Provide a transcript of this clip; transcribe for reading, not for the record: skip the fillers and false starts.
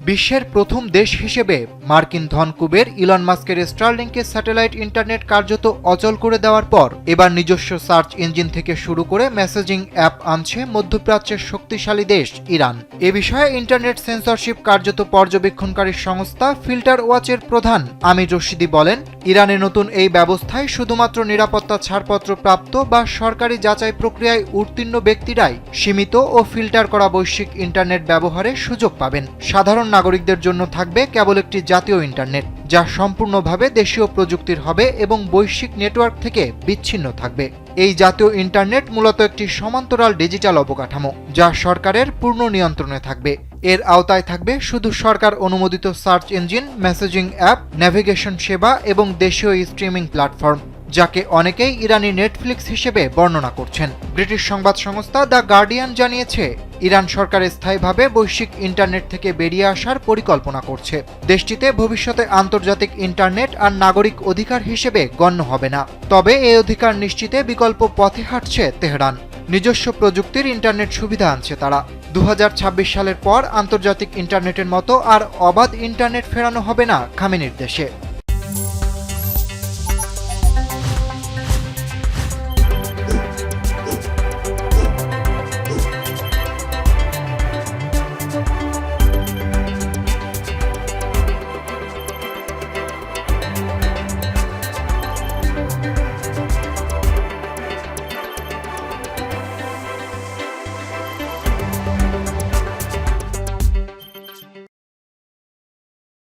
বিশ্বের প্রথম দেশ হিসেবে মার্কিন ধনকুবের ইলন মাস্কের স্টারলিংকের স্যাটেলাইট ইন্টারনেট কার্যত অচল করে দেওয়ার পর এবার নিজস্ব সার্চ ইঞ্জিন থেকে শুরু করে মেসেজিং অ্যাপ আনছে মধ্যপ্রাচ্যের শক্তিশালী দেশ ইরান। এ বিষয়ে ইন্টারনেট সেন্সরশিপ কার্যত পর্যবেক্ষণকারী সংস্থা ফিল্টার ওয়াচের প্রধান আমির রশিদি বলেন, ইরানের নতুন এই ব্যবস্থায় শুধুমাত্র নিরাপত্তা ছাড়পত্র প্রাপ্ত বা সরকারি যাচাই প্রক্রিয়ায় উত্তীর্ণ ব্যক্তিরাই সীমিত ও ফিল্টার করা বৈশ্বিক ইন্টারনেট ব্যবহারের সুযোগ পাবেন। সাধারণ নাগরিকদের জন্য থাকবে কেবল একটি জাতীয় ইন্টারনেট, যা সম্পূর্ণভাবে দেশীয় প্রযুক্তির হবে এবং বৈশ্বিক নেটওয়ার্ক থেকে বিচ্ছিন্ন থাকবে। এই জাতীয় ইন্টারনেট মূলত একটি সমান্তরাল ডিজিটাল অবকাঠামো, যা সরকারের পূর্ণ নিয়ন্ত্রণে থাকবে। এর আওতায় থাকবে শুধু সরকার অনুমোদিত search engine, messaging app, navigation সেবা এবং দেশীয় স্ট্রিমিং প্ল্যাটফর্ম, যাকে অনেকেই ইরানি নেটফ্লিক্স হিসেবে বর্ণনা করছেন। ব্রিটিশ সংবাদ সংস্থা দ্য গার্ডিয়ান জানিয়েছে, ইরান সরকার স্থায়ীভাবে বৈশ্বিক ইন্টারনেট থেকে বেরিয়ে আসার পরিকল্পনা করছে। দেশটিতে ভবিষ্যতে আন্তর্জাতিক ইন্টারনেট আর নাগরিক অধিকার হিসেবে গণ্য হবে না। তবে এই অধিকার নিশ্চিতে বিকল্প পথে হাঁটছে তেহরান। নিজস্ব প্রযুক্তির ইন্টারনেট সুবিধা আনছে তারা। 2026 সালের পর আন্তর্জাতিক ইন্টারনেটের মতো আর অবাধ ইন্টারনেট ফেরানো হবে না খামেনির দেশে।